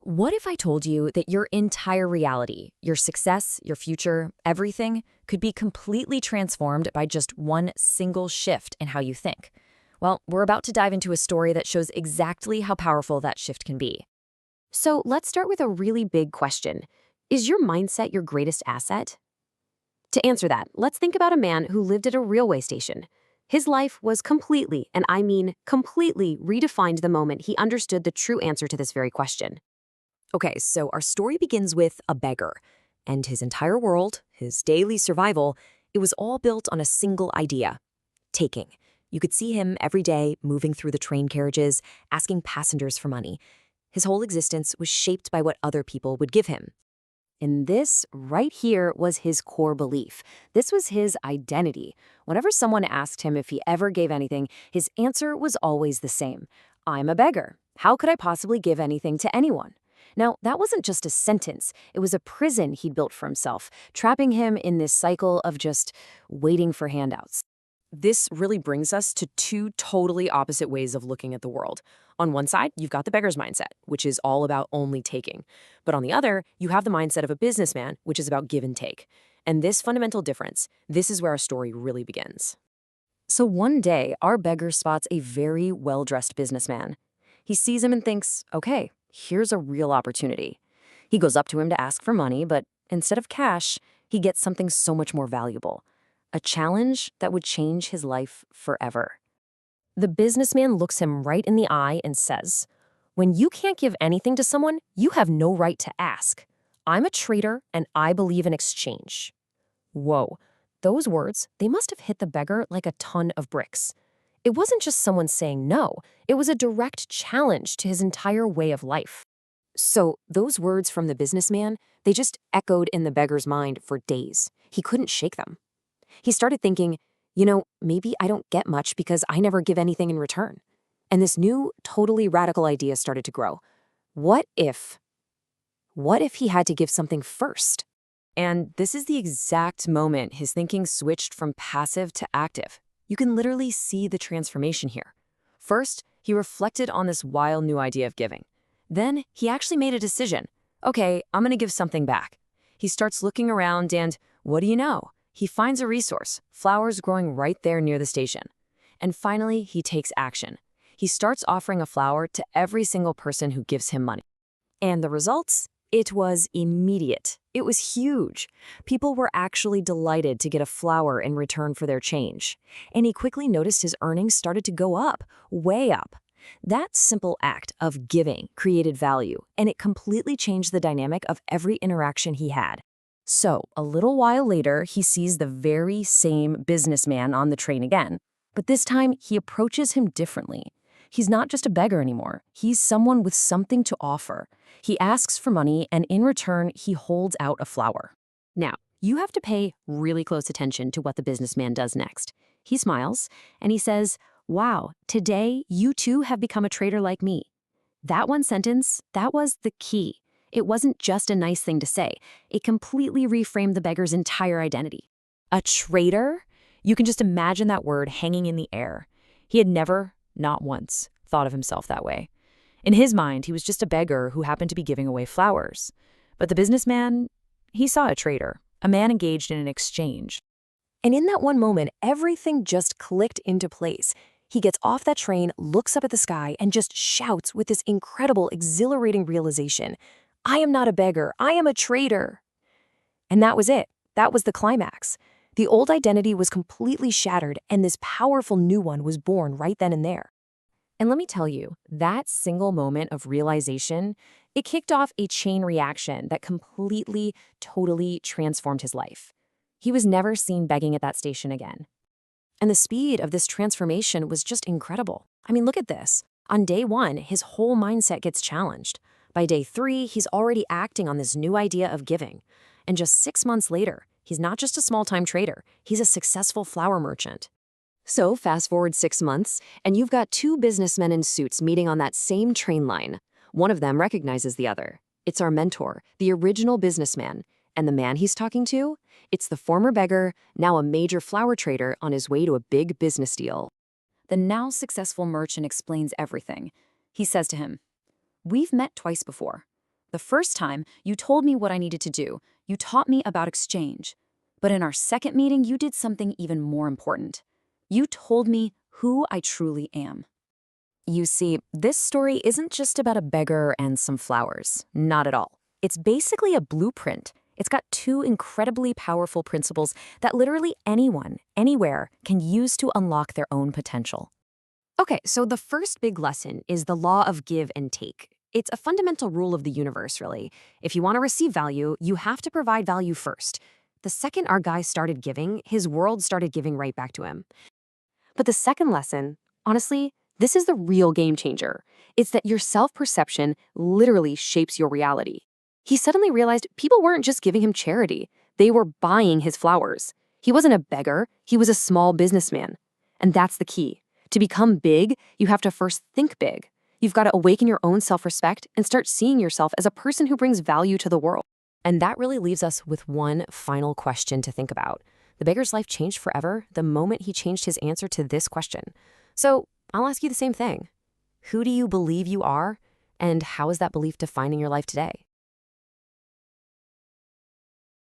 What if I told you that your entire reality, your success, your future, everything, could be completely transformed by just one single shift in how you think? Well, we're about to dive into a story that shows exactly how powerful that shift can be. So let's start with a really big question. Is your mindset your greatest asset? To answer that, let's think about a man who lived at a railway station. His life was completely, and I mean completely, redefined the moment he understood the true answer to this very question. Okay, so our story begins with a beggar, and his entire world, his daily survival, it was all built on a single idea: taking. You could see him every day moving through the train carriages, asking passengers for money. His whole existence was shaped by what other people would give him. And this right here was his core belief. This was his identity. Whenever someone asked him if he ever gave anything, his answer was always the same: I'm a beggar. How could I possibly give anything to anyone? Now, that wasn't just a sentence. It was a prison he'd built for himself, trapping him in this cycle of just waiting for handouts. This really brings us to two totally opposite ways of looking at the world. On one side, you've got the beggar's mindset, which is all about only taking. But on the other, you have the mindset of a businessman, which is about give and take. And this fundamental difference, this is where our story really begins. So one day, our beggar spots a very well-dressed businessman. He sees him and thinks, okay, here's a real opportunity. He goes up to him to ask for money, but instead of cash, he gets something so much more valuable: a challenge that would change his life forever. The businessman looks him right in the eye and says, when you can't give anything to someone, you have no right to ask. I'm a trader and I believe in exchange. Whoa, those words, they must have hit the beggar like a ton of bricks. It wasn't just someone saying no, it was a direct challenge to his entire way of life. So those words from the businessman, they just echoed in the beggar's mind for days. He couldn't shake them. He started thinking, maybe I don't get much because I never give anything in return. And this new, totally radical idea started to grow. What if he had to give something first? And this is the exact moment his thinking switched from passive to active. You can literally see the transformation here. First, he reflected on this wild new idea of giving. Then, he actually made a decision. Okay, I'm going to give something back. He starts looking around and, what do you know? He finds a resource, flowers growing right there near the station. And finally, he takes action. He starts offering a flower to every single person who gives him money. And the results? It was immediate. It was huge. People were actually delighted to get a flower in return for their change. And he quickly noticed his earnings started to go up, way up. That simple act of giving created value, and it completely changed the dynamic of every interaction he had. So, a little while later, he sees the very same businessman on the train again. But this time, he approaches him differently. He's not just a beggar anymore. He's someone with something to offer. He asks for money, and in return, he holds out a flower. Now, you have to pay really close attention to what the businessman does next. He smiles, and he says, wow, today you too have become a trader like me. That one sentence, that was the key. It wasn't just a nice thing to say. It completely reframed the beggar's entire identity. A trader? You can just imagine that word hanging in the air. He had never, not once, thought of himself that way. In his mind, he was just a beggar who happened to be giving away flowers. But the businessman, he saw a trader, a man engaged in an exchange. And in that one moment, everything just clicked into place. He gets off that train, looks up at the sky, and just shouts with this incredible, exhilarating realization: I am not a beggar, I am a trader. And that was it. That was the climax. The old identity was completely shattered, and this powerful new one was born right then and there. And let me tell you, that single moment of realization, it kicked off a chain reaction that completely, totally transformed his life. He was never seen begging at that station again. And the speed of this transformation was just incredible. I mean, look at this. On day one, his whole mindset gets challenged. By day 3, he's already acting on this new idea of giving. And just 6 months later, he's not just a small-time trader, he's a successful flower merchant. So fast forward 6 months, and you've got 2 businessmen in suits meeting on that same train line. One of them recognizes the other. It's our mentor, the original businessman. And the man he's talking to? It's the former beggar, now a major flower trader on his way to a big business deal. The now successful merchant explains everything. He says to him, we've met twice before. The first time, you told me what I needed to do. You taught me about exchange. But in our second meeting, you did something even more important. You told me who I truly am. You see, this story isn't just about a beggar and some flowers. Not at all. It's basically a blueprint. It's got two incredibly powerful principles that literally anyone, anywhere, can use to unlock their own potential. Okay, so the first big lesson is the law of give and take. It's a fundamental rule of the universe, really. If you want to receive value, you have to provide value first. The second our guy started giving, his world started giving right back to him. But the second lesson, honestly, this is the real game changer. It's that your self-perception literally shapes your reality. He suddenly realized people weren't just giving him charity. They were buying his flowers. He wasn't a beggar, he was a small businessman. And that's the key. To become big, you have to first think big. You've got to awaken your own self-respect and start seeing yourself as a person who brings value to the world. And that really leaves us with one final question to think about. The beggar's life changed forever the moment he changed his answer to this question. So I'll ask you the same thing. Who do you believe you are? And how is that belief defining your life today?